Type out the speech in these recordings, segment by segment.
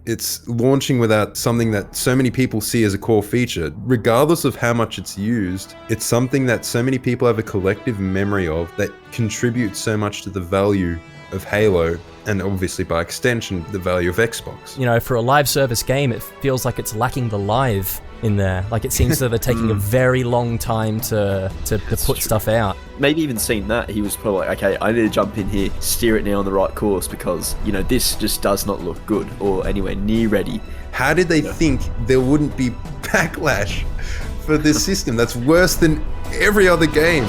it's launching without something that so many people see as a core feature. Regardless of how much it's used, it's something that so many people have a collective memory of that contributes so much to the value of Halo, and obviously by extension, the value of Xbox. You know, for a live service game, it feels like it's lacking the live in there. Like, it seems that they're taking a very long time to put stuff out. Maybe even seeing that, he was probably like, okay, I need to jump in here, steer it now on the right course, because, you know, this just does not look good or anywhere near ready. How did they think there wouldn't be backlash for this system that's worse than every other game?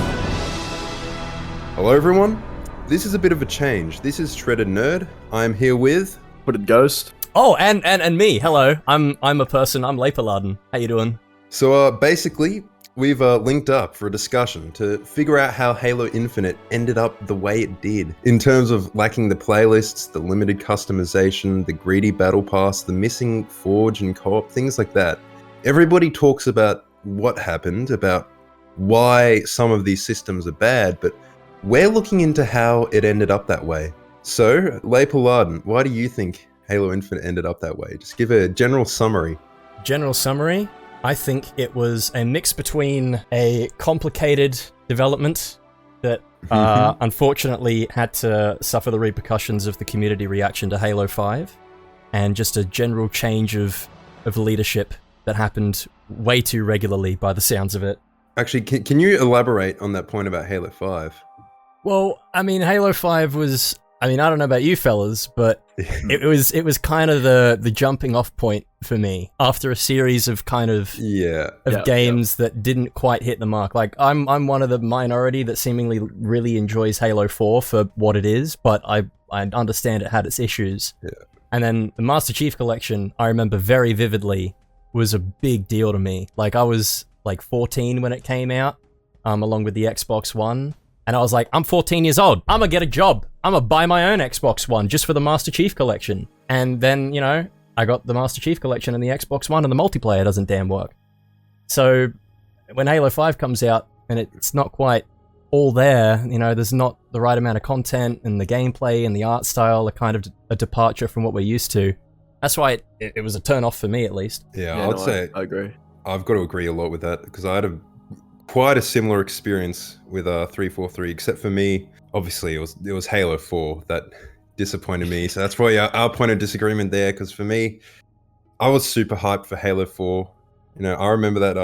Hello everyone, this is a bit of a change. This is Shredded Nerd. I'm here with... What a ghost. Oh, and me. Hello. I'm a person. I'm Leipoladen. How you doing? So basically, we've linked up for a discussion to figure out how Halo Infinite ended up the way it did, in terms of lacking the playlists, the limited customization, the greedy battle pass, the missing Forge and co-op, things like that. Everybody talks about what happened, about why some of these systems are bad, but we're looking into how it ended up that way. So, Leipoladen, why do you think Halo Infinite ended up that way? Just give a general summary. General summary? I think it was a mix between a complicated development that unfortunately had to suffer the repercussions of the community reaction to Halo 5, and just a general change of leadership that happened way too regularly by the sounds of it. Actually, can you elaborate on that point about Halo 5? Well, I mean, Halo 5 was... I mean, I don't know about you fellas, but it was kind of the jumping off point for me after a series of kind of games that didn't quite hit the mark. Like, I'm one of the minority that seemingly really enjoys Halo 4 for what it is, but I understand it had its issues. Yeah. And then the Master Chief Collection, I remember very vividly, was a big deal to me. Like, I was like 14 when it came out, along with the Xbox One. And I was like, I'm 14 years old. I'm gonna get a job. I'm gonna buy my own Xbox One just for the Master Chief Collection. And then, you know, I got the Master Chief Collection and the Xbox One, and the multiplayer doesn't damn work. So when Halo 5 comes out and it's not quite all there, you know, there's not the right amount of content, and the gameplay and the art style are kind of a departure from what we're used to. That's why it was a turn off for me, at least. Yeah, I'd say I agree. I've got to agree a lot with that, because I had quite a similar experience with 343, except for me, obviously it was Halo 4 that disappointed me. So that's probably our point of disagreement there, because for me, I was super hyped for Halo 4. You know, I remember that,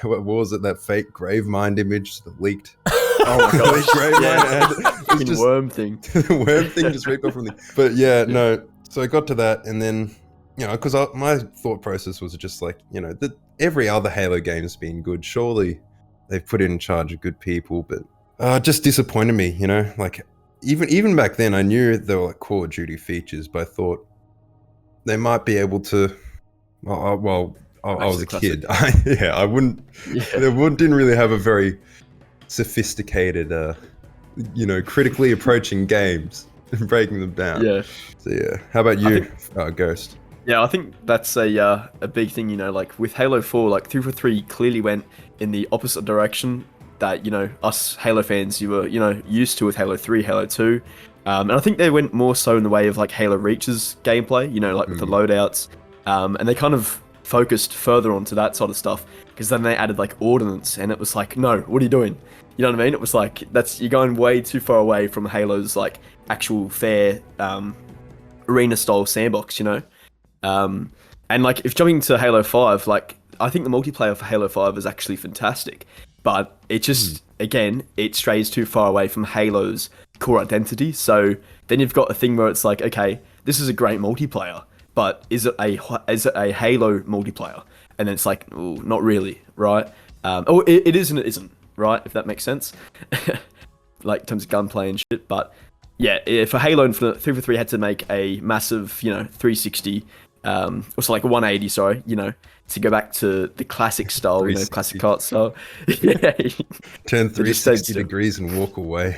what was it, that fake Gravemind image that leaked. Oh my gosh, Gravemind the worm thing. The worm thing just ripped off from the... But yeah, no, so I got to that, and then, you know, because my thought process was just like, you know, every other Halo game's been good, surely they've put it in charge of good people, but it just disappointed me, you know? Like, even back then, I knew there were like Call of Duty features, but I thought they might be able to... I was a kid. I wouldn't... Yeah. Didn't really have a very sophisticated, you know, critically approaching games and breaking them down. Yeah. So yeah, how about you, Ghost? Yeah, I think that's a big thing, you know, like with Halo 4, like 343 clearly went in the opposite direction that, you know, us Halo fans, you were, you know, used to with Halo 3, Halo 2. And I think they went more so in the way of like Halo Reach's gameplay, you know, like with the loadouts. And they kind of focused further onto that sort of stuff, because then they added like Ordnance, and it was like, no, what are you doing? You know what I mean? It was like, you're going way too far away from Halo's like actual fair arena style sandbox, you know? And like, if jumping to Halo 5, like, I think the multiplayer for Halo 5 is actually fantastic, but it just, again, it strays too far away from Halo's core identity. So then you've got a thing where it's like, okay, this is a great multiplayer, but is it a Halo multiplayer? And then it's like, ooh, not really, right? It is and it isn't, right? If that makes sense. Like, in terms of gunplay and shit, but yeah, for Halo Infinite, 343 had to make a massive, you know, 360, also like a 180, sorry, you know, to go back to the classic style, you know, classic art style. Yeah. Turn 360 degrees and walk away.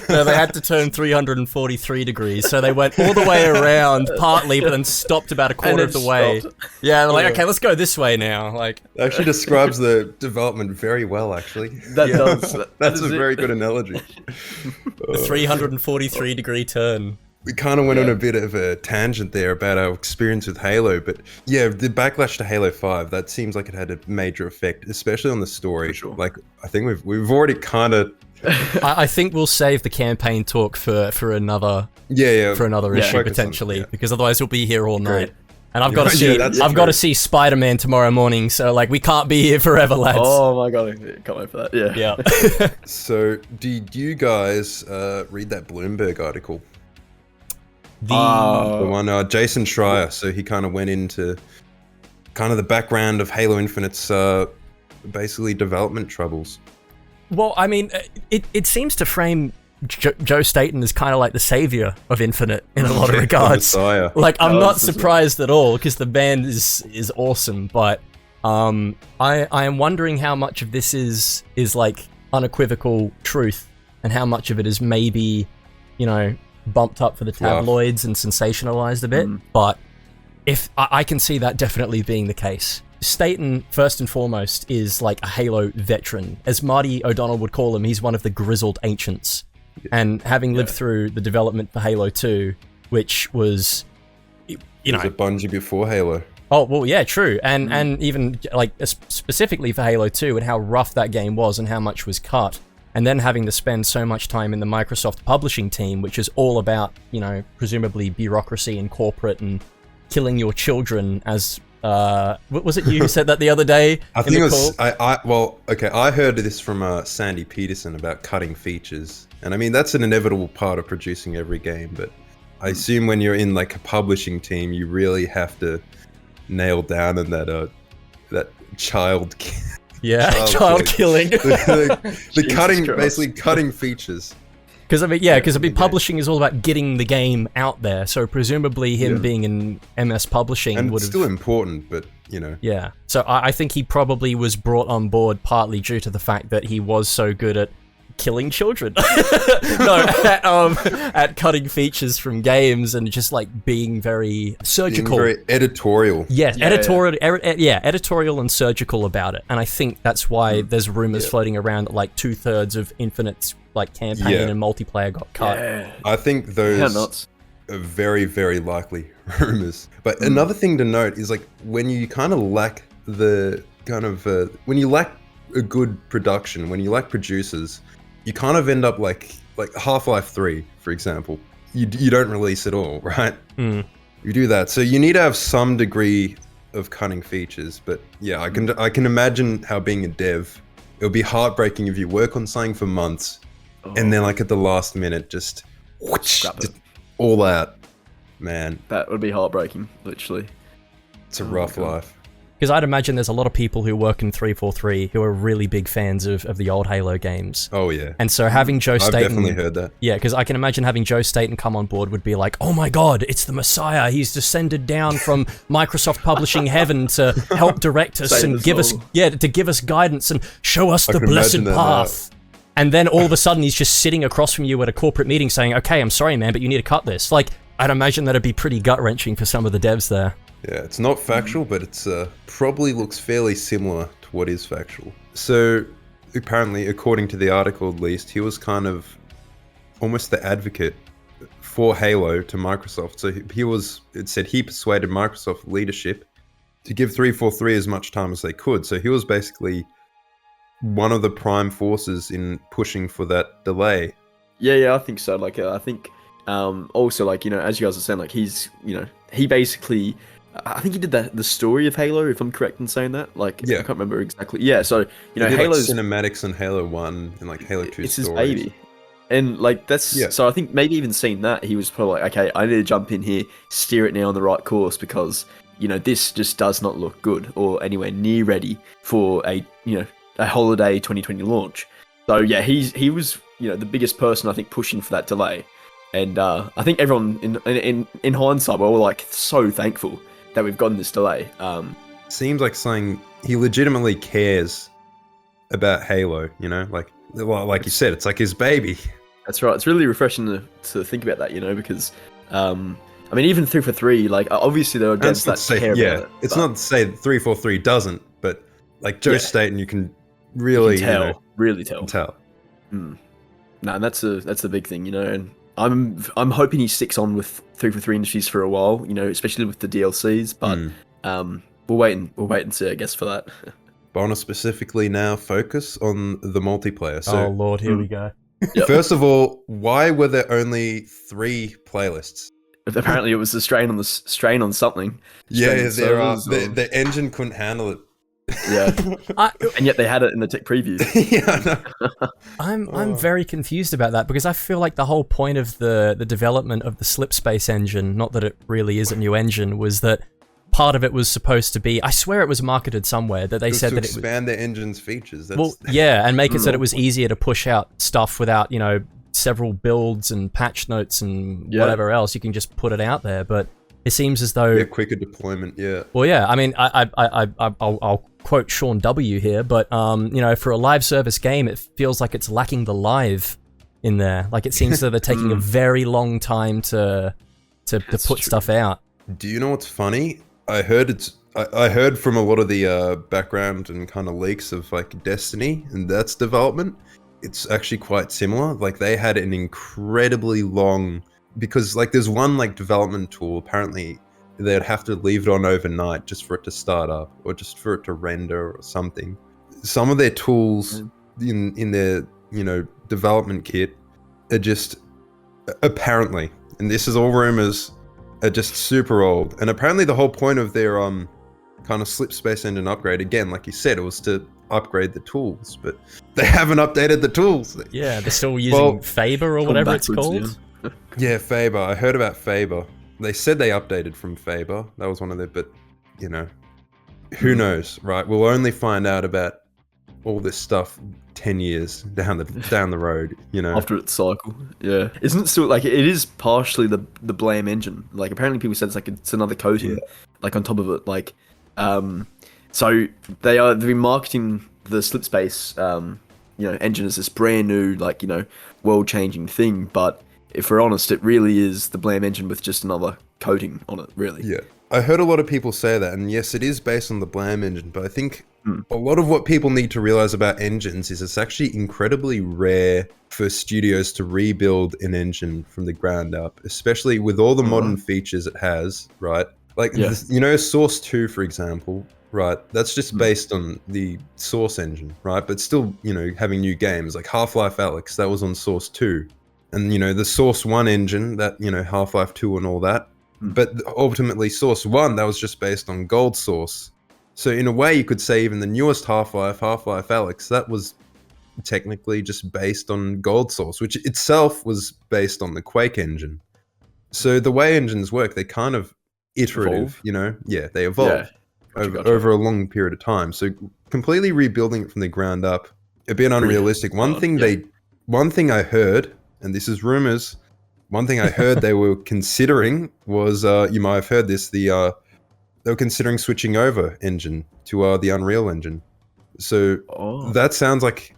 No, they had to turn 343 degrees, so they went all the way around, partly, but then stopped about a quarter of the way. Yeah, they're like, okay, let's go this way now. Like, it actually describes the development very well, actually. That does. That's a very good analogy. The 343 degree turn. we kind of went on Yeah. a bit of a tangent there about our experience with Halo, but yeah, the backlash to Halo 5, that seems like it had a major effect, especially on the story. For sure. Like, I think we've already kind of I think we'll save the campaign talk for another yeah for another Yeah. issue focus on- potentially, yeah. because otherwise we'll be here all night. Agreed. And I've got to Yeah, see that's I've got to true. see Spider-Man tomorrow morning, so like we can't be here forever, lads. Oh my god, I can't wait for that. Yeah. Yeah. So, did you guys read that Bloomberg article? The one Jason Schreier. So he kind of went into kind of the background of Halo Infinite's basically development troubles. Well, I mean, it seems to frame Joe Staten as kind of like the savior of Infinite in a lot of The regards. Messiah. Like, I'm Oh, not this is- surprised at all because the band is awesome, but I am wondering how much of this is like unequivocal truth and how much of it is maybe, you know, bumped up for the Fluff. tabloids and sensationalized a bit. But if I can see that definitely being the case. Staten, first and foremost, is like a Halo veteran. As Marty O'Donnell would call him, he's one of the grizzled ancients. And having lived through the development for Halo 2, which was, you Was know, it Bungie before Halo? oh, well, yeah, true. And even like specifically for Halo 2 and how rough that game was and how much was cut. And then having to spend so much time in the Microsoft publishing team, which is all about, you know, presumably bureaucracy and corporate and killing your children as, what was it you who said that the other day? I in think the it was. call? I heard this from Sandy Peterson about cutting features, and I mean that's an inevitable part of producing every game. But I assume when you're in like a publishing team, you really have to nail down on that child. Yeah, child child killing. the Jesus cutting, Christ. basically cutting features. Because I mean, yeah, because I mean, Yeah. publishing is all about getting the game out there. So presumably, him Yeah. being in MS Publishing And would it's have. still important, but you know. Yeah. So I think he probably was brought on board partly due to the fact that he was so good at killing children. No, at cutting features from games and just like being very Being surgical. very editorial. Yes, Yeah, editorial and surgical about it. And I think that's why there's rumors Yeah. floating around that like 2/3 of Infinite's like campaign Yeah. and multiplayer got cut. Yeah. I think those How nuts. are very, very likely rumors. But another thing to note is like when you kind of lack the kind of when you lack a good production, when you lack producers, you kind of end up like Half-Life 3, for example. You don't release at all, right? Mm. You do that, so you need to have some degree of cutting features. But yeah, I can imagine how being a dev, it would be heartbreaking if you work on something for months and then like at the last minute just Scrap it. all out. Man, That would be heartbreaking, literally. it's a Oh my rough God. life. Because I'd imagine there's a lot of people who work in 343 who are really big fans of the old Halo games. Oh yeah, And so having Joe I've Staten... definitely heard that. Yeah, because I can imagine having Joe Staten come on board would be like, oh my god, it's the Messiah. He's descended down from Microsoft Publishing heaven to help direct us Save and us give us, all. yeah, to give us guidance and show us I the can blessed imagine that path. And then all of a sudden he's just sitting across from you at a corporate meeting saying, okay, I'm sorry, man, but you need to cut this. Like, I'd imagine that'd be pretty gut-wrenching for some of the devs there. Yeah, it's not factual, but it's probably looks fairly similar to what is factual. So apparently, according to the article at least, he was kind of almost the advocate for Halo to Microsoft. So it said he persuaded Microsoft leadership to give 343 as much time as they could. So he was basically one of the prime forces in pushing for that delay. Yeah, I think so. Like, I think also, like, you know, as you guys are saying, like, he's, you know, he basically, I think he did the story of Halo, if I'm correct in saying that. Like, Yeah. I can't remember exactly. Yeah, so, you know, He did, like, Halo's, cinematics on Halo 1 and like Halo 2 it's stories. his baby. And, like, that's, Yeah. so I think maybe even seeing that, he was probably like, okay, I need to jump in here, steer it now on the right course, because, you know, this just does not look good or anywhere near ready for a, you know, a holiday 2020 launch. So, yeah, he was, you know, the biggest person, I think, pushing for that delay. And I think everyone in hindsight, we're all like so thankful that we've gotten this delay. Seems like something he legitimately cares about Halo, you know, like you said, it's like his baby. That's right. It's really refreshing to think about that, you know, because I mean, even 343, like obviously there are devs that care about it. It's but not to say that 343 doesn't, but like Joe Yeah. Staten, you can you really can tell, you know, really tell. tell. No, and that's the big thing, you know. And I'm hoping he sticks on with 343 Industries for a while, you know, especially with the DLCs. But we'll wait and see, I guess, for that. But I want to specifically now focus on the multiplayer. So, oh lord, here we go. Yep. First of all, why were there only 3 playlists? Apparently, it was a strain on something. Yeah, Strain on the servers or- the engine couldn't handle it. Yeah, and yet they had it in the tech preview. Yeah, I know. I'm very confused about that because I feel like the whole point of the development of the Slipspace engine, not that it really is a new engine, was that part of it was supposed to be, I swear it was marketed somewhere, that they said to that it was... expand their engine's features. That's, Well, yeah, and make it so that it was easier to push out stuff without, you know, several builds and patch notes and whatever else. You can just put it out there, but it seems as though... yeah, quicker deployment, yeah. Well, yeah, I mean, I'll quote Sean W here, but, you know, for a live service game, it feels like it's lacking the live in there. Like, it seems that they're taking a very long time to put stuff out. Do you know what's funny? I heard from a lot of the background and kind of leaks of like Destiny and that's development. It's actually quite similar. Like they had an incredibly long, because like there's one like development tool. Apparently they'd have to leave it on overnight just for it to start up or just for it to render or something. Some of their tools in their, you know, development kit are just apparently, and this is all rumors, are just super old. And apparently the whole point of their kind of Slipspace engine upgrade, again, like you said, it was to upgrade the tools, but they haven't updated the tools. Yeah, they're still using Faber or whatever it's called. Yeah, Faber. I heard about Faber. They said they updated from Faber. That was one of their, but, you know, who knows, right? We'll only find out about all this stuff 10 years down the road, you know. After its cycle, yeah. Isn't it still like it is partially the Blam engine? Like apparently people said it's another coating, like on top of it. Like, so they've been marketing the Slipspace, you know, engine as this brand new, like, you know, world changing thing. But if we're honest, it really is the Blam engine with just another coating on it, really. Yeah. I heard a lot of people say that, and yes, it is based on the Blam engine, but I think a lot of what people need to realize about engines is it's actually incredibly rare for studios to rebuild an engine from the ground up, especially with all the modern features it has, right? Like, you know, Source 2, for example, right? That's just based on the Source engine, right? But still, you know, having new games like Half-Life Alyx, that was on Source 2. And, you know, the Source 1 engine, that, you know, Half-Life 2 and all that. But ultimately, Source 1, that was just based on Gold Source. So in a way, you could say even the newest Half-Life Alyx, that was technically just based on Gold Source, which itself was based on the Quake engine. So the way engines work, they kind of iterative, you know? Yeah, they evolve over a long period of time. So completely rebuilding it from the ground up, a bit unrealistic. One thing I heard, and this is rumors, one thing I heard they were considering was, you might have heard this, they were considering switching over engine to the Unreal Engine. So that sounds like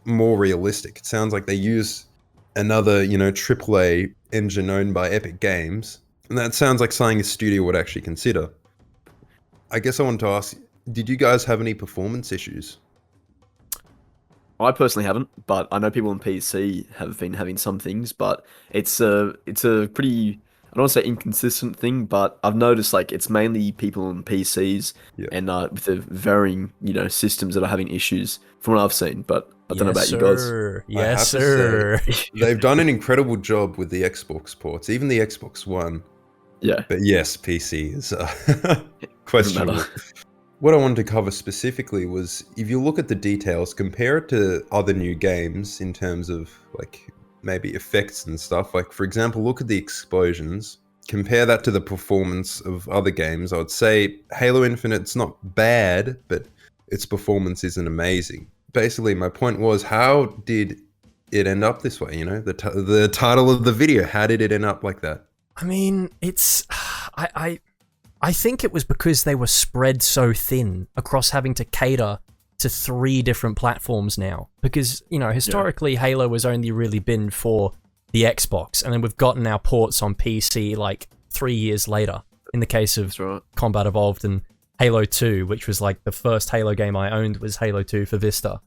more realistic. It sounds like they use another, you know, AAA engine owned by Epic Games. And that sounds like something a studio would actually consider. I guess I wanted to ask, did you guys have any performance issues? I personally haven't, but I know people on PC have been having some things, but it's a pretty, I don't want to say inconsistent thing, but I've noticed like it's mainly people on PCs and with the varying, you know, systems that are having issues from what I've seen, but I don't know about you guys. Yes, sir. They've done an incredible job with the Xbox ports, even the Xbox One. Yeah. But yes, PC is questionable. What I wanted to cover specifically was, if you look at the details, compare it to other new games in terms of like maybe effects and stuff. Like, for example, look at the explosions. Compare that to the performance of other games. I would say Halo Infinite's not bad, but its performance isn't amazing. Basically, my point was, how did it end up this way? You know, the title of the video, how did it end up like that? I mean, it's... I think it was because they were spread so thin across having to cater to 3 different platforms now. Because, you know, historically, Halo has only really been for the Xbox, and then we've gotten our ports on PC like 3 years later, in the case of Combat Evolved and Halo 2, which was like the first Halo game I owned was Halo 2 for Vista.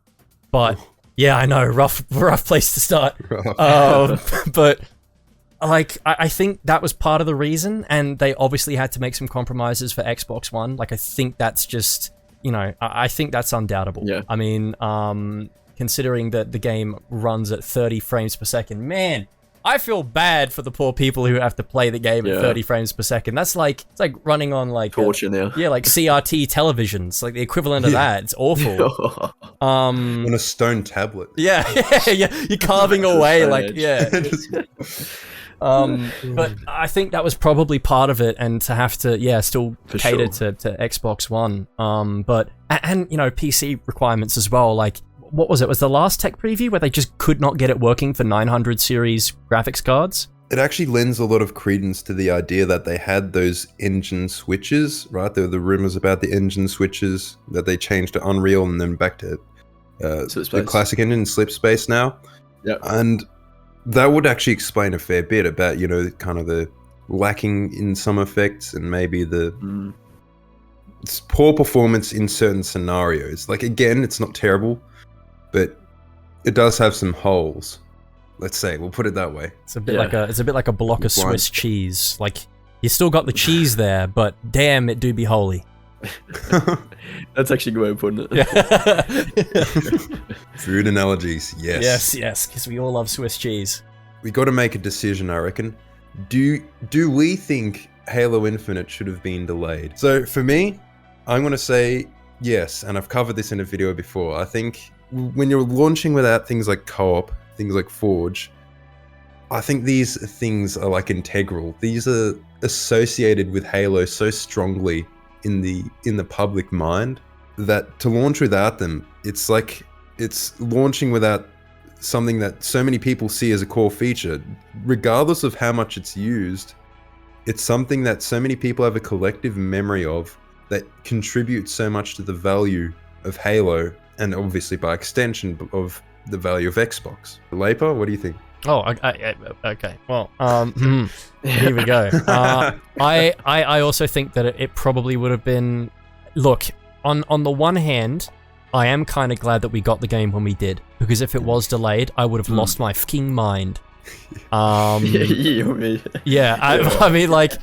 But, yeah, I know, rough place to start. But... I think that was part of the reason, and they obviously had to make some compromises for Xbox One. Like, I think that's just, I think that's undoubtable. Yeah. I mean, considering that the game runs at 30 frames per second, man, I feel bad for the poor people who have to play the game at 30 frames per second. That's like, it's like running on like torture now. Yeah, like CRT televisions, like the equivalent of that. It's awful. On a stone tablet. Yeah, you're carving away like but I think that was probably part of it, and to have to still cater to Xbox One. But PC requirements as well. Like, what was it? Was the last tech preview where they just could not get it working for 900 series graphics cards? It actually lends a lot of credence to the idea that they had those engine switches, right? There were the rumors about the engine switches that they changed to Unreal and then back to the classic engine, Slipspace now. Yeah. And that would actually explain a fair bit about, kind of the lacking in some effects and maybe the poor performance in certain scenarios. Like, again, it's not terrible, but it does have some holes. Let's say, we'll put it that way. It's a bit like a block of Swiss cheese. Like, you still got the cheese there, but damn, it do be holy. That's actually a good way of putting it. Food analogies, yes. Yes, because we all love Swiss cheese. We got to make a decision, I reckon. Do we think Halo Infinite should have been delayed? So for me, I'm going to say yes, and I've covered this in a video before. I think when you're launching without things like co-op, things like Forge, I think these things are like integral. These are associated with Halo so strongly in the public mind that to launch without them, it's like it's launching without something that so many people see as a core feature. Regardless of how much it's used, it's something that so many people have a collective memory of that contributes so much to the value of Halo, and obviously by extension of the value of Xbox. Lepa, what do you think? Oh, okay. Well, here we go. I also think that it probably would have been... Look, on the one hand, I am kind of glad that we got the game when we did, because if it was delayed, I would have lost my fucking mind. I mean, like,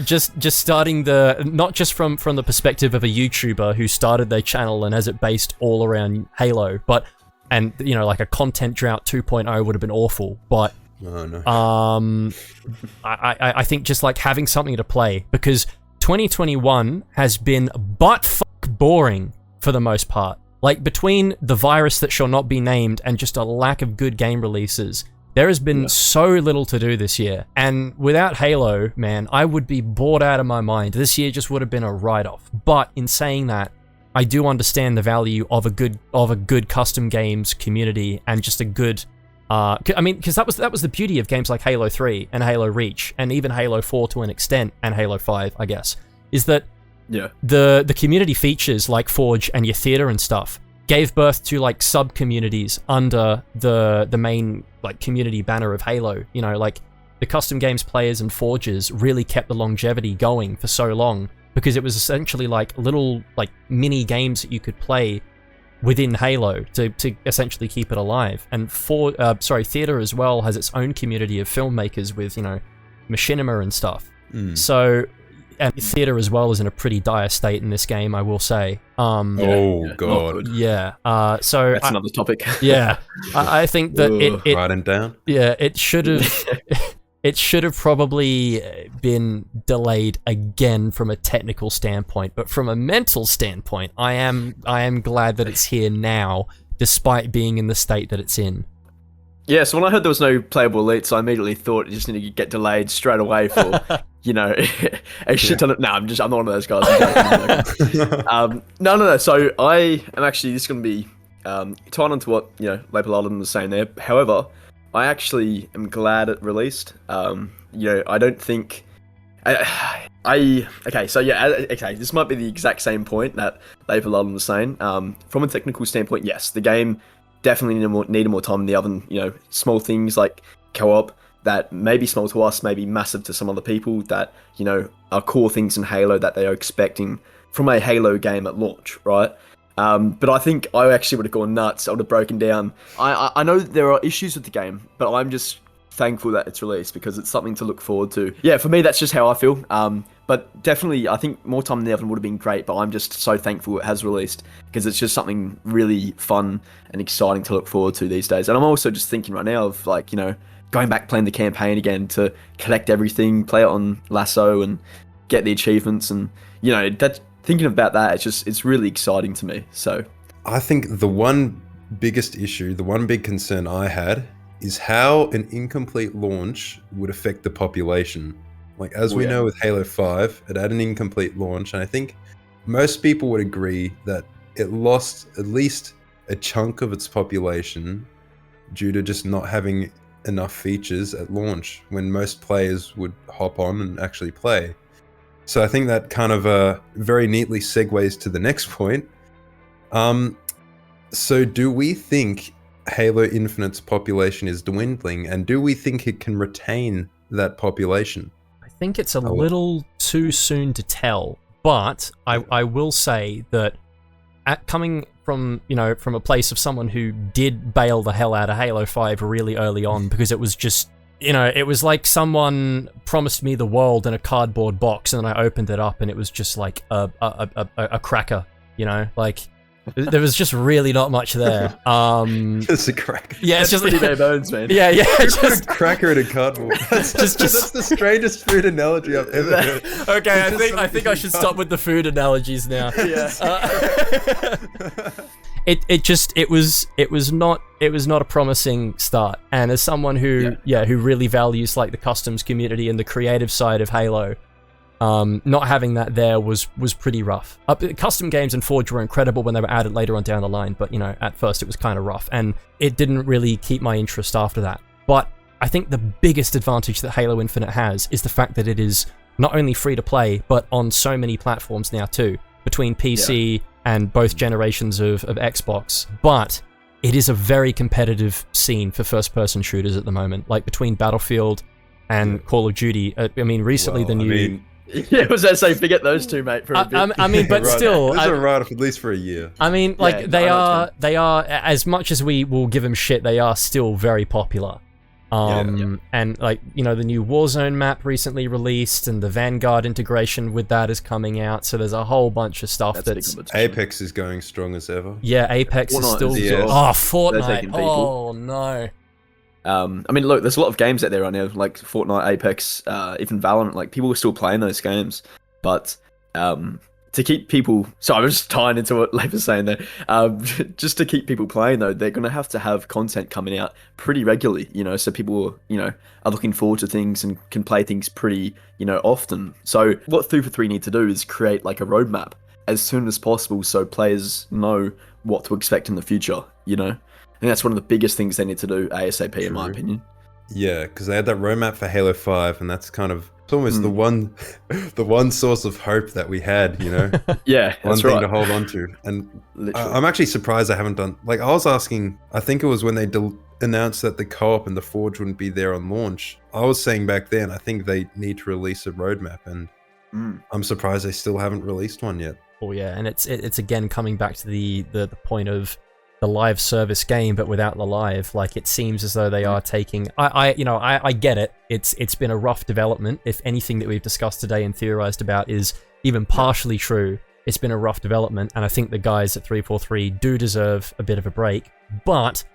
just starting not just from the perspective of a YouTuber who started their channel and has it based all around Halo, but... And, like a content drought 2.0 would have been awful, but I think just like having something to play, because 2021 has been butt-fuck boring for the most part. Like, between the virus that shall not be named and just a lack of good game releases, there has been so little to do this year. And without Halo, man, I would be bored out of my mind. This year just would have been a write-off. But in saying that, I do understand the value of a good custom games community and just a good, I mean, because that was the beauty of games like Halo 3 and Halo Reach and even Halo 4 to an extent and Halo 5, I guess, is that the community features like Forge and your theater and stuff gave birth to like sub communities under the main like community banner of Halo. Like the custom games players and forges really kept the longevity going for so long, because it was essentially like little like mini games that you could play within Halo to essentially keep it alive. And Theater as well has its own community of filmmakers with, machinima and stuff. So, and Theater as well is in a pretty dire state in this game, I will say. God. Yeah. So that's another topic. Yeah. I think that it write it down. Yeah, it should have... It should have probably been delayed again from a technical standpoint, but from a mental standpoint, I am glad that it's here now, despite being in the state that it's in. Yeah, so when I heard there was no playable elites, I immediately thought it just needed to get delayed straight away for, a shit ton of... No, I'm not one of those guys. No. So I am actually, this is going to be tied onto what, Label Island was saying there. However, I actually am glad it released. I don't think... this might be the exact same point that Label Island was saying. From a technical standpoint, yes, the game definitely needed more time in the oven. Small things like co-op that may be small to us, may be massive to some other people that, are core things in Halo that they are expecting from a Halo game at launch, right? But I think I actually would have gone nuts. I would have broken down. I know there are issues with the game, but I'm just thankful that it's released because it's something to look forward to. Yeah, for me, that's just how I feel. But definitely, I think more time than ever would have been great, but I'm just so thankful it has released because it's just something really fun and exciting to look forward to these days. And I'm also just thinking right now of like, going back playing the campaign again to collect everything, play it on Lasso and get the achievements. And, that thinking about that, it's really exciting to me. So I think the one biggest issue, the one big concern I had is how an incomplete launch would affect the population. Like, as we know with Halo 5, it had an incomplete launch, and I think most people would agree that it lost at least a chunk of its population due to just not having enough features at launch when most players would hop on and actually play. So I think that kind of very neatly segues to the next point. So do we think Halo Infinite's population is dwindling, and do we think it can retain that population? I think it's a little too soon to tell, but I will say that coming from a place of someone who did bail the hell out of Halo 5 really early on, because it was just, it was like someone promised me the world in a cardboard box, and then I opened it up and it was just like a cracker, like there was just really not much there. It's a cracker. Yeah, it's just pretty bare bones, man. Yeah. Who put a cracker in a cardboard? That's the strangest food analogy I've ever heard. Okay, I think I should stop with the food analogies now. Yeah. It was not a promising start. And as someone who really values like the customs community and the creative side of Halo, not having that there was pretty rough. Custom games and Forge were incredible when they were added later on down the line, but at first it was kind of rough, and it didn't really keep my interest after that. But I think the biggest advantage that Halo Infinite has is the fact that it is not only free to play, but on so many platforms now too, between PC and both generations of Xbox. But it is a very competitive scene for first-person shooters at the moment, like between Battlefield and Call of Duty. Recently the new... Yeah, was that say forget those two, mate? For a bit. But still, those are right at least for a year. They are as much as we will give them shit, they are still very popular. And the new Warzone map recently released, and the Vanguard integration with that is coming out. So there's a whole bunch of stuff that's Apex is going strong as ever. Yeah, Apex is still. Fortnite. Oh no. Look, there's a lot of games out there right now, like Fortnite, Apex, even Valorant. Like, people are still playing those games, but to keep people... So I'm just tying into what Leif was saying there. Just to keep people playing, though, they're going to have content coming out pretty regularly, so people, are looking forward to things and can play things pretty, often. So what 343 need to do is create, like, a roadmap as soon as possible so players know what to expect in the future, I think that's one of the biggest things they need to do ASAP, in my opinion. Yeah, because they had that roadmap for Halo 5, and that's kind of... It's almost the one source of hope that we had, Yeah, one thing to hold on to. And I'm actually surprised I haven't done... Like, I was asking... I think it was when they announced that the co-op and the Forge wouldn't be there on launch. I was saying back then, I think they need to release a roadmap, and I'm surprised they still haven't released one yet. Oh yeah, and it's again coming back to the point of the live service game, but without the live. Like, it seems as though they are taking... I get it. It's been a rough development. If anything that we've discussed today and theorized about is even partially true, it's been a rough development, and I think the guys at 343 do deserve a bit of a break. But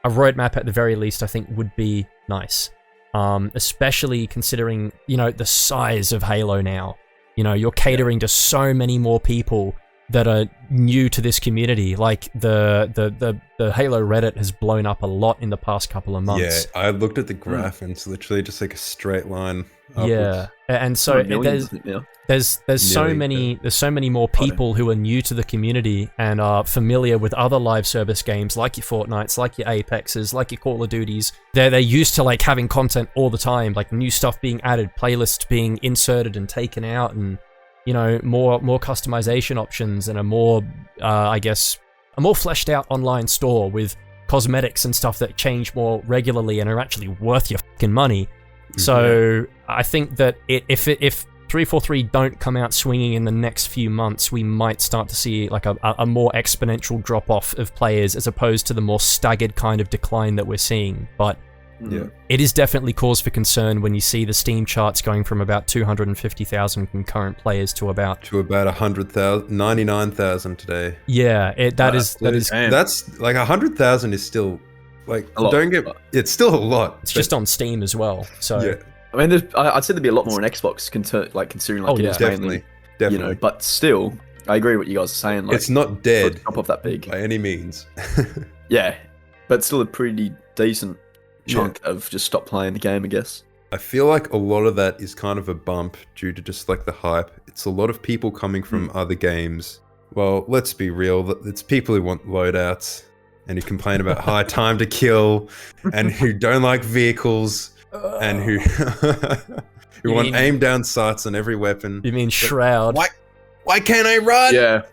a roadmap at the very least, I think, would be nice. Especially considering, the size of Halo now. You're catering to so many more people that are new to this community. Like, the Halo Reddit has blown up a lot in the past couple of months. Yeah, I looked at the graph and it's literally just like a straight line upwards. Yeah, and so there's so many more people who are new to the community and are familiar with other live service games like your Fortnites, like your Apexes, like your Call of Duties. They're used to like having content all the time, like new stuff being added, playlists being inserted and taken out, and more customization options, and a more fleshed out online store with cosmetics and stuff that change more regularly and are actually worth your fucking money. So I think that if 343 don't come out swinging in the next few months, we might start to see like a more exponential drop off of players as opposed to the more staggered kind of decline that we're seeing. But Yeah. It is definitely cause for concern when you see the Steam charts going from about 250,000 concurrent players to about 100,000, 99,000 today. yeah. That is Damn. That's like 100,000 is still like A lot. it's still a lot. it's just on Steam as well. So yeah, I mean, I'd say there'd be a lot more on Xbox, considering like Oh, it yeah. is definitely, mainly, definitely. you know. But still, I agree with what you guys are saying. Like, It's not for a dead drop off that big. by any means. Yeah, but still a pretty decent chunk of just stop playing the game, I guess. I feel like a lot of that is kind of a bump due to just like the hype. It's a lot of people coming from other games. Well, let's be real. It's people who want loadouts and who complain about high time to kill and who don't like vehicles and who You want mean- aim down sights on every weapon. you mean Shroud? Why can't I run? Yeah,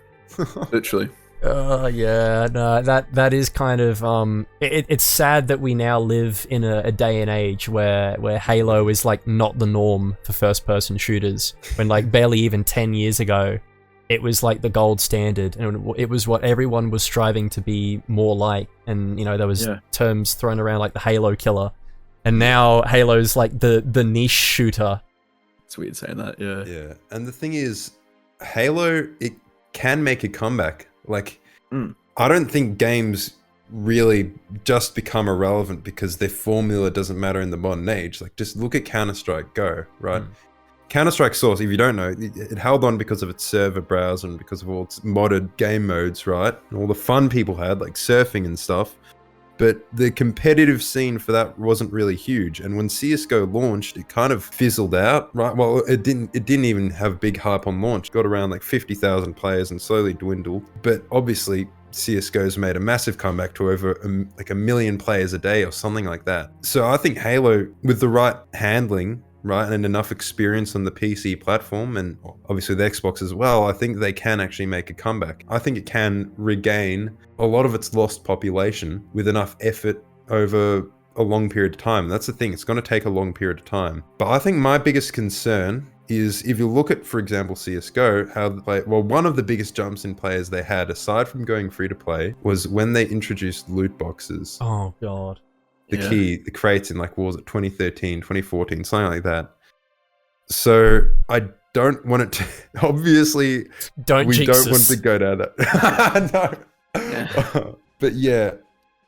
literally. Yeah, no, that is kind of it's sad that we now live in a day and age where Halo is like not the norm for first person shooters, when like barely even 10 years ago it was like the gold standard, and it was what everyone was striving to be more like, and you know there was terms thrown around like the Halo killer, and now Halo's like the niche shooter. It's weird saying that, yeah. Yeah, and the thing is, Halo, it can make a comeback. Like, I don't think games really just become irrelevant because their formula doesn't matter in the modern age. Like, just look at Counter-Strike Go, right? Counter-Strike Source, if you don't know, it held on because of its server browser and because of all its modded game modes, right? And all the fun people had, like surfing and stuff. But the competitive scene for that wasn't really huge. And when CSGO launched, it kind of fizzled out, right? Well, it didn't even have big hype on launch. It got around like 50,000 players and slowly dwindled. But obviously, CSGO's made a massive comeback to over like 1 million players a day or something like that. So I think Halo, with the right handling, right, and enough experience on the PC platform, and obviously the Xbox as well, I think they can actually make a comeback. I think it can regain a lot of its lost population with enough effort over a long period of time. That's the thing, it's going to take a long period of time. But I think my biggest concern is if you look at, for example, CSGO, how one of the biggest jumps in players they had, aside from going free to play, was when they introduced loot boxes. Oh god. The crates in like, what was it, 2013, 2014, something like that. So I don't want it to, obviously, we don't want to go down that. No. But yeah,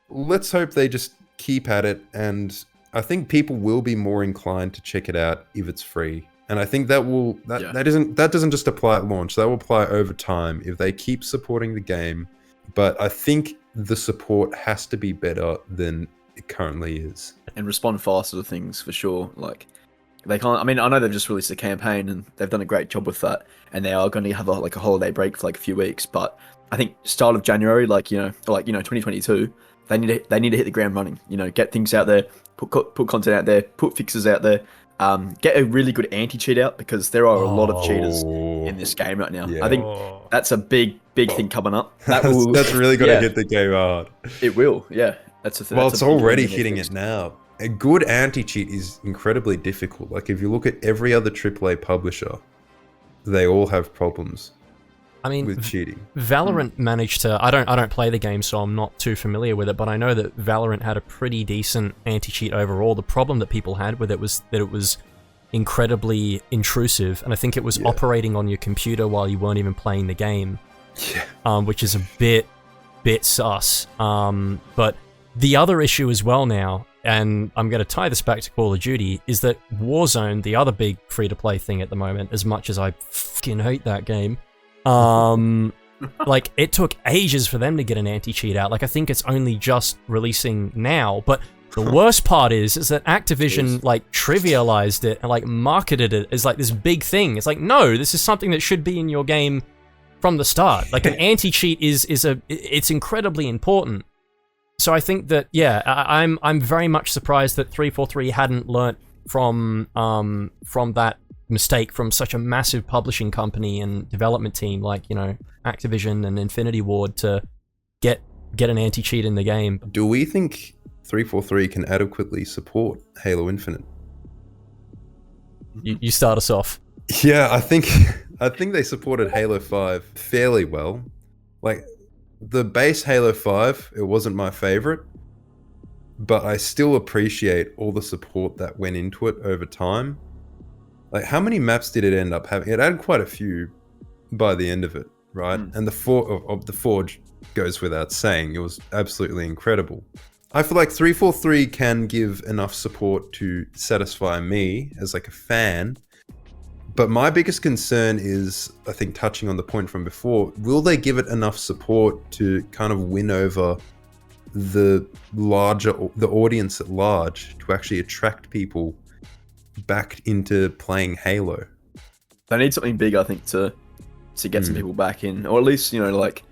let's hope they just keep at it, and I think people will be more inclined to check it out if it's free. And I think that doesn't just apply at launch, that will apply over time if they keep supporting the game. But I think the support has to be better than it currently is, and respond faster to things for sure. Like, they can't. I mean, I know they've just released a campaign and they've done a great job with that, and they are going to have a holiday break for like a few weeks. But I think start of January, 2022, they need to hit the ground running. You know, get things out there, put content out there, put fixes out there. Get a really good anti-cheat out, because there are a lot of cheaters in this game right now. Yeah. I think that's a big thing coming up. That's really going to hit the game hard. It will, yeah. That's it's already hitting it now. A good anti-cheat is incredibly difficult. Like, if you look at every other AAA publisher, they all have problems. I mean, with cheating. Valorant managed to. I don't play the game, so I'm not too familiar with it. But I know that Valorant had a pretty decent anti-cheat overall. The problem that people had with it was that it was incredibly intrusive, and I think it was operating on your computer while you weren't even playing the game. Which is a bit sus. But the other issue as well now, and I'm going to tie this back to Call of Duty, is that Warzone, the other big free-to-play thing at the moment, as much as I fucking hate that game, like, it took ages for them to get an anti-cheat out. Like, I think it's only just releasing now, but the worst part is that Activision, like, trivialized it and, like, marketed it as, like, this big thing. It's like, no, this is something that should be in your game from the start. Like, an anti-cheat it's incredibly important. So I think that, I'm very much surprised that 343 hadn't learnt from that mistake from such a massive publishing company and development team like, you know, Activision and Infinity Ward to get an anti-cheat in the game. Do we think 343 can adequately support Halo Infinite? You start us off. Yeah, I think they supported Halo 5 fairly well. Like, the base Halo 5, it wasn't my favorite, but I still appreciate all the support that went into it over time. Like, how many maps did it end up having? It had quite a few by the end of it, right? And the Forge goes without saying. It was absolutely incredible. I feel like 343 can give enough support to satisfy me as like a fan. But my biggest concern is, I think, touching on the point from before, will they give it enough support to kind of win over the audience at large, to actually attract people back into playing Halo? They need something big, I think, to get some people back in, or at least, you know, like,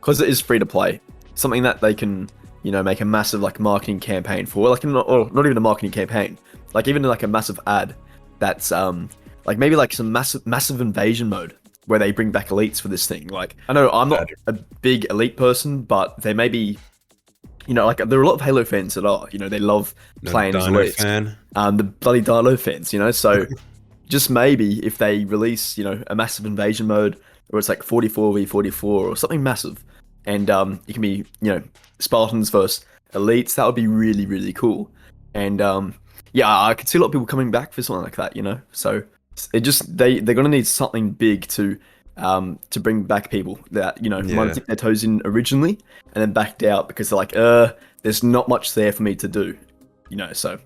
because it is free to play, something that they can, you know, make a massive like marketing campaign for, like, not even a marketing campaign, like even like a massive ad that's like maybe like some massive invasion mode where they bring back elites for this thing. Like, I know I'm not a big elite person, but there may be, you know, like there are a lot of Halo fans that are, you know, they love playing as elites. Fan. The bloody Dino fans, you know, so just maybe if they release, you know, a massive invasion mode where it's like 44v44 or something massive, and it can be, you know, Spartans versus elites, that would be really, really cool. And yeah, I could see a lot of people coming back for something like that, you know. So it just they're gonna need something big to bring back people that, you know, might have dipped their toes in originally and then backed out because they're like, there's not much there for me to do, you know. So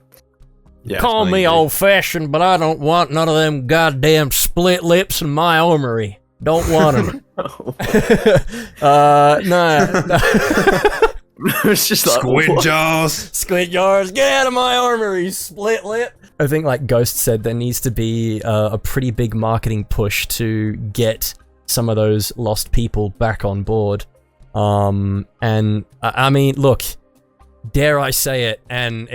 yeah, call me old-fashioned, but I don't want none of them goddamn split lips in my armory. Don't want them. No. It's just like, Squid jaws. Squid jars, get out of my armory, split lip. I think, like Ghost said, there needs to be a pretty big marketing push to get some of those lost people back on board. And I mean, look, dare I say it, and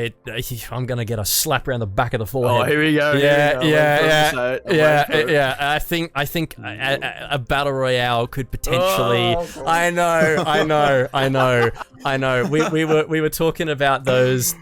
I'm gonna get a slap around the back of the forehead. Oh, here we go. Yeah. I think a battle royale could potentially. I know. We were talking about those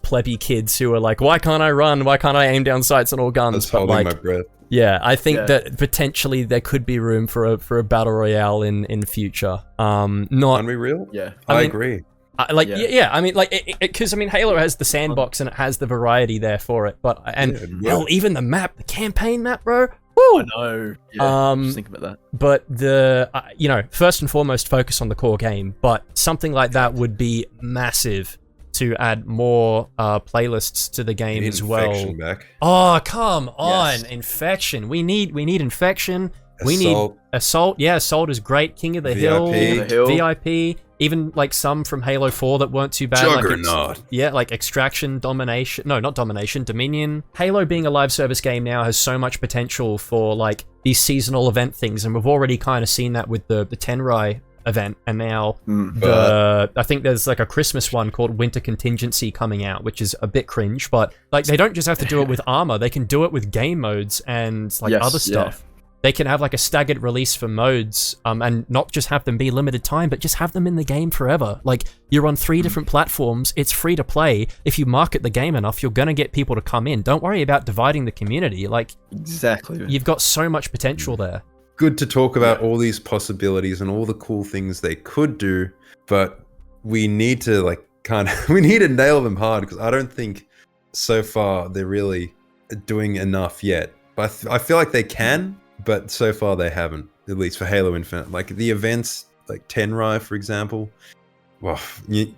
plebby kids who were like, why can't I run? Why can't I aim down sights on all guns? I was holding my breath. Yeah, I think that potentially there could be room for a battle royale in future. Not. Can we real? Yeah, I agree. I mean, like, because I mean, Halo has the sandbox and it has the variety there for it. But hell, even the campaign map, bro. Woo! I know. Yeah, just think about that. But the you know, first and foremost, focus on the core game. But something like that would be massive to add more playlists to the game as well. Infection back. Oh, come on, Infection. We need Infection. We need Assault. Yeah, Assault is great. King of the Hill, VIP. Even like some from Halo 4 that weren't too bad. Juggernaut. Like Extraction, Domination. No, not Domination, Dominion. Halo being a live service game now has so much potential for like these seasonal event things, and we've already kind of seen that with the Tenrai event, and now I think there's like a Christmas one called Winter Contingency coming out, which is a bit cringe, but like they don't just have to do it with armor, they can do it with game modes and like other stuff. They can have like a staggered release for modes, and not just have them be limited time, but just have them in the game forever. Like, you're on 3 different platforms, it's free to play. If you market the game enough, you're gonna get people to come in. Don't worry about dividing the community. Like, exactly, you've got so much potential there. Good to talk about all these possibilities and all the cool things they could do, but we need to like we need to nail them hard, because I don't think so far they're really doing enough yet. But I feel like they can. But so far they haven't, at least for Halo Infinite. Like the events, like Tenrai, for example. Well, we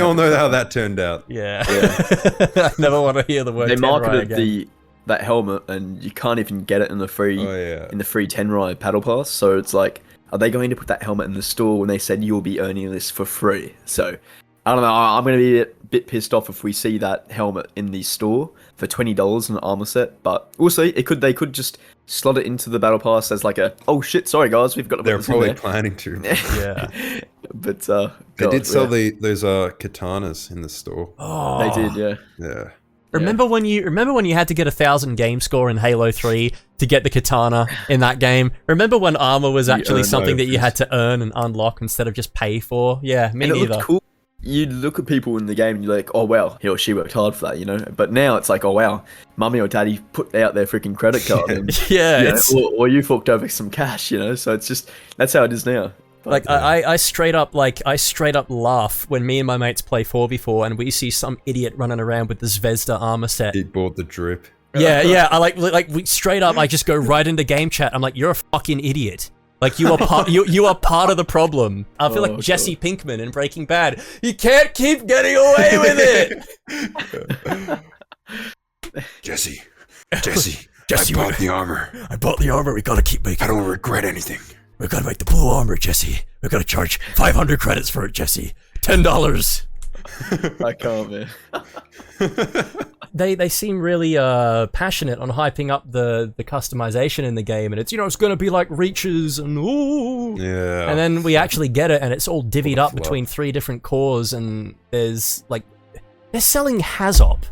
all know how that turned out. Yeah. I never want to hear the word. They Tenrai marketed again. that helmet, and you can't even get it in the free Tenrai Paddle Pass. So it's like, are they going to put that helmet in the store when they said you'll be earning this for free? So I don't know. I'm going to be a bit pissed off if we see that helmet in the store for $20 an armor set. But we'll see. They could just slot it into the battle pass as like a, oh shit, sorry guys, we've got to put this in there. They're probably planning to. Yeah. But they did sell those katanas in the store. Oh, they did, yeah. Yeah. Remember when you had to get 1,000 game score in Halo 3 to get the katana in that game? Remember when armor was actually something that you had to earn and unlock instead of just pay for? Yeah, me neither. It looked cool. You look at people in the game and you're like, oh wow, he or she worked hard for that, you know? But now it's like, oh wow, mummy or daddy put out their freaking credit card. And, yeah. Or you forked over some cash, you know? So it's just, that's how it is now. Like I straight up laugh when me and my mates play 4v4 and we see some idiot running around with the Zvezda armor set. He bought the drip. Yeah. I like we straight up. I just go right into game chat. I'm like, you're a fucking idiot. Like you are part. you are part of the problem. I feel like Jesse Pinkman in Breaking Bad. You can't keep getting away with it. Jesse, I bought the armor. I bought the armor. We gotta keep making. I don't regret anything. We gotta make the blue armor, Jesse. We gotta charge 500 credits for it, Jesse. $10. I can't, man. They seem really passionate on hyping up the customization in the game, and it's gonna be like reaches and ooh. Yeah. And then we actually get it, and it's all divvied up between 3 different cores, and there's like they're selling Hazop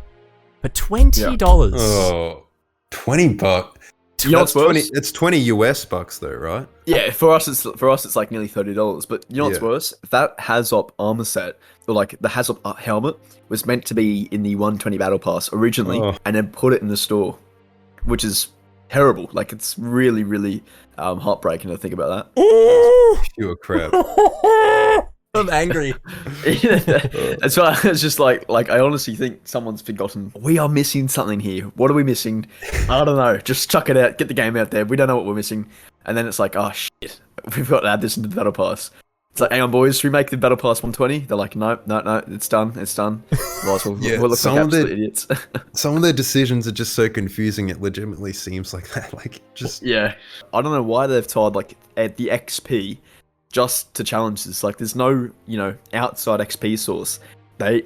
for $20. Oh, $20. You know what's worse? It's 20 US bucks though, right? Yeah, for us it's like nearly $30. But you know what's worse? That Hazop armor set, or like the Hazop helmet, was meant to be in the 120 battle pass originally, and then put it in the store, which is terrible. Like it's really, really heartbreaking to think about that. Pure crap. I'm angry. That's why I was just like I honestly think someone's forgotten. We are missing something here. What are we missing? I don't know. Just chuck it out. Get the game out there. We don't know what we're missing. And then it's like, oh shit, we've got to add this into the battle pass. It's like, hang on, boys, should we make the battle pass 120? They're like, no, it's done. Otherwise we'll look like absolute idiots. Some of their decisions are just so confusing. It legitimately seems like that. Like just I don't know why they've tied like the XP just to challenges. Like there's no, outside XP source.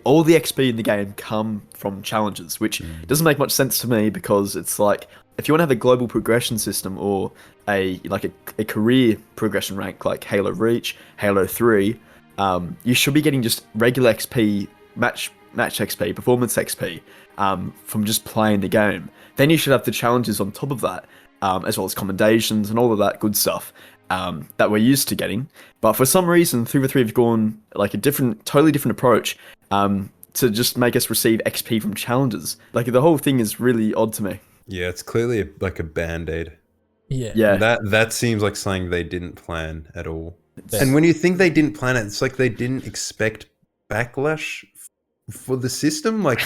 All the XP in the game come from challenges, which doesn't make much sense to me, because it's like, if you want to have a global progression system or a career progression rank like Halo Reach, Halo 3, you should be getting just regular XP, match XP, performance XP, from just playing the game. Then you should have the challenges on top of that, as well as commendations and all of that good stuff. That we're used to getting, but for some reason 3v3 have gone like a totally different approach to just make us receive XP from challenges. Like the whole thing is really odd to me. Yeah, it's clearly like a band-aid. Yeah. That seems like something they didn't plan at all. And when you think they didn't plan it, it's like they didn't expect backlash for the system. Like,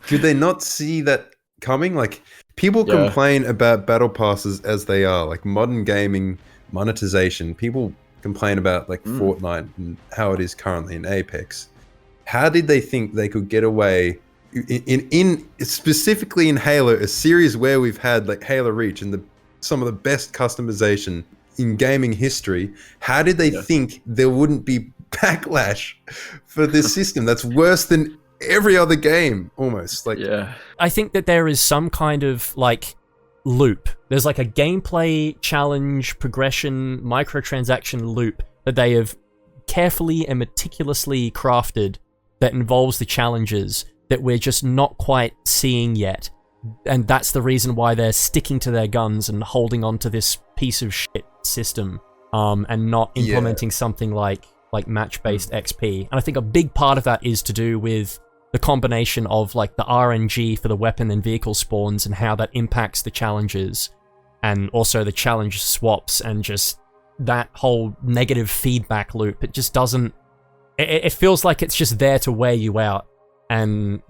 did they not see that coming? Like, people complain about battle passes as they are, like modern gaming monetization. People complain about like Fortnite and how it is currently in Apex. How did they think they could get away in specifically in Halo, a series where we've had like Halo Reach and some of the best customization in gaming history? How did they think there wouldn't be backlash for this system that's worse than every other game almost? Like, I think that there is some kind of like loop. There's like a gameplay challenge progression microtransaction loop that they have carefully and meticulously crafted that involves the challenges that we're just not quite seeing yet. And that's the reason why they're sticking to their guns and holding on to this piece of shit system, and not implementing something like match-based XP. And I think a big part of that is to do with the combination of like the RNG for the weapon and vehicle spawns and how that impacts the challenges, and also the challenge swaps, and just that whole negative feedback loop. It just doesn't... It feels like it's just there to wear you out and,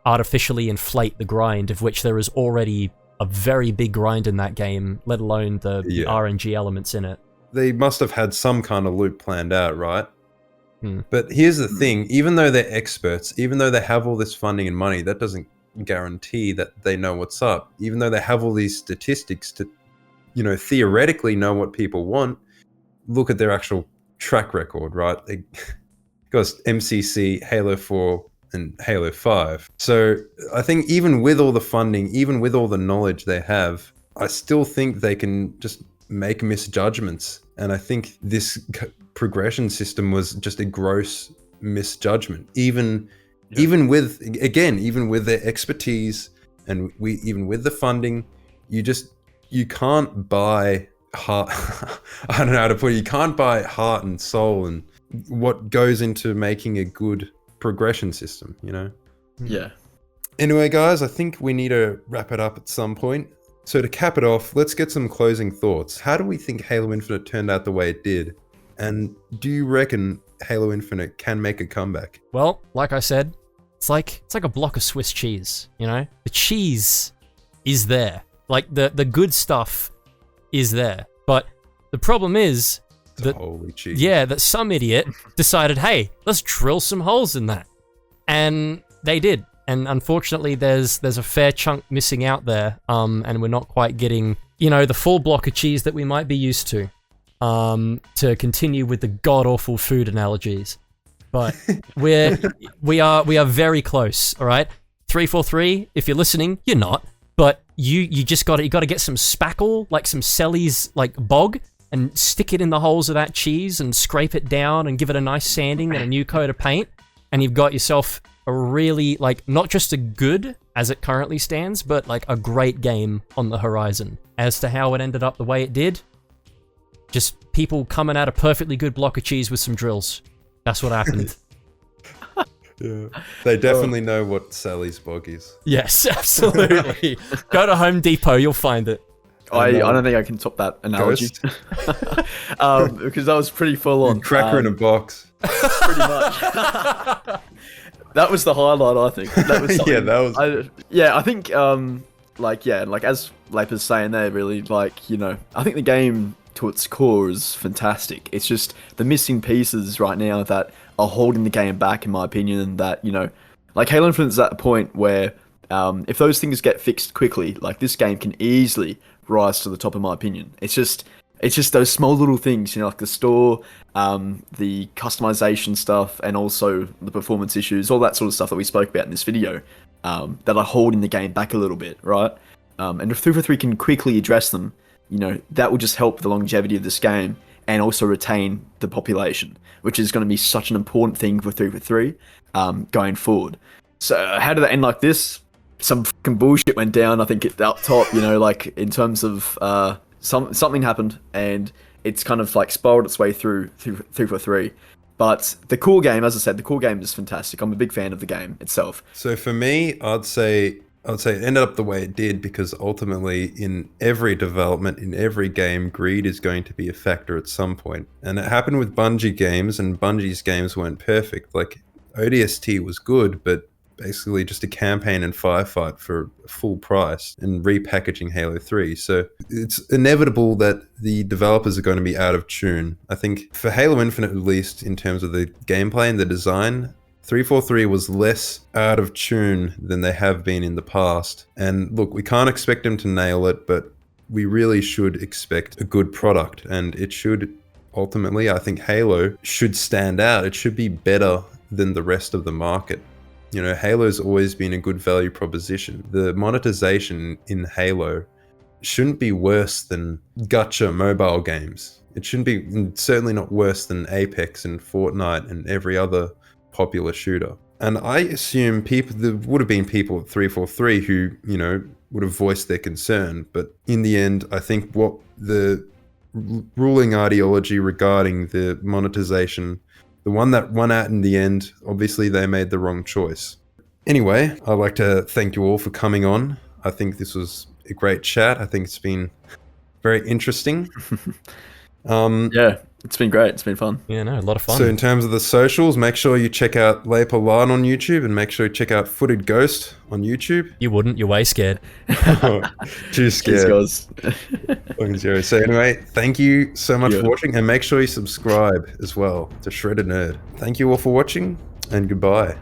artificially inflate the grind, of which there is already a very big grind in that game, let alone the RNG elements in it. They must have had some kind of loop planned out, right? But here's the thing, even though they're experts, even though they have all this funding and money, that doesn't guarantee that they know what's up. Even though they have all these statistics to, theoretically know what people want, look at their actual track record, right? They got MCC, Halo 4, and Halo 5. So I think even with all the funding, even with all the knowledge they have, I still think they can just make misjudgments. And I think this progression system was just a gross misjudgment. Even with their expertise and even with the funding, you can't buy heart. I don't know how to put it. You can't buy heart and soul and what goes into making a good progression system, Yeah. Anyway, guys, I think we need to wrap it up at some point. So to cap it off, let's get some closing thoughts. How do we think Halo Infinite turned out the way it did? And do you reckon Halo Infinite can make a comeback? Well, like I said, it's like a block of Swiss cheese, you know? The cheese is there. Like the good stuff is there. But the problem is that Holy cheese. yeah, that some idiot decided, hey, let's drill some holes in that. And they did. And unfortunately there's a fair chunk missing out there. And we're not quite getting, you know, the full block of cheese that we might be used to continue with the god-awful food analogies. But we are very close, all right? 343, if you're listening, you're not, but you got to get some spackle, like some Selly's like bog, and stick it in the holes of that cheese and scrape it down and give it a nice sanding and a new coat of paint, and you've got yourself a really, like, not just a good as it currently stands, but like a great game on the horizon. As to how it ended up the way it did, just people coming at a perfectly good block of cheese with some drills. That's what happened. Yeah. They definitely know what Sally's bog is. Yes, absolutely. Go to Home Depot, you'll find it. I don't think I can top that analogy. Because that was pretty full on. Cracker in a box. Pretty much. That was the highlight, I think. That was Yeah, that was. I think, like as Laper's saying there, really, like, you know, I think the game to its core is fantastic. It's just the missing pieces right now that are holding the game back, in my opinion. That, you know, like Halo Infinite is at a point where if those things get fixed quickly, like this game can easily rise to the top, in my opinion. It's just those small little things, you know, like the store, the customization stuff, and also the performance issues, all that sort of stuff that we spoke about in this video, that are holding the game back a little bit, right? And if 343 can quickly address them, you know, that will just help the longevity of this game and also retain the population, which is going to be such an important thing for 343 going forward. So how did that end like this? Some fucking bullshit went down, I think, up top, you know, like in terms of something happened and it's kind of like spiraled its way through 343. But the core game, as I said, the core game is fantastic. I'm a big fan of the game itself. So for me, I'd say it ended up the way it did because ultimately in every development, in every game, greed is going to be a factor at some point. And it happened with Bungie games, and Bungie's games weren't perfect. Like ODST was good, but basically just a campaign and firefight for full price and repackaging Halo 3. So it's inevitable that the developers are going to be out of tune. I think for Halo Infinite, at least in terms of the gameplay and the design, 343 was less out of tune than they have been in the past. And look, we can't expect them to nail it, but we really should expect a good product. And it should ultimately, I think Halo should stand out. It should be better than the rest of the market. You know, Halo's always been a good value proposition. The monetization in Halo shouldn't be worse than gacha mobile games. It shouldn't be, certainly not worse than Apex and Fortnite and every other popular shooter. And I assume there would have been people at 343 who, you know, would have voiced their concern. But in the end, I think what the ruling ideology regarding the monetization, the one that won out in the end, obviously they made the wrong choice. Anyway, I'd like to thank you all for coming on. I think this was a great chat. I think it's been very interesting. Yeah, it's been great. It's been fun. Yeah, no, a lot of fun. So in terms of the socials, make sure you check out Laper Line on YouTube and make sure you check out Footed Ghost on YouTube. You wouldn't, you're way scared. Too scared. Cheers, guys. So anyway, thank you so much for watching, and make sure you subscribe as well to Shredded Nerd. Thank you all for watching, and goodbye.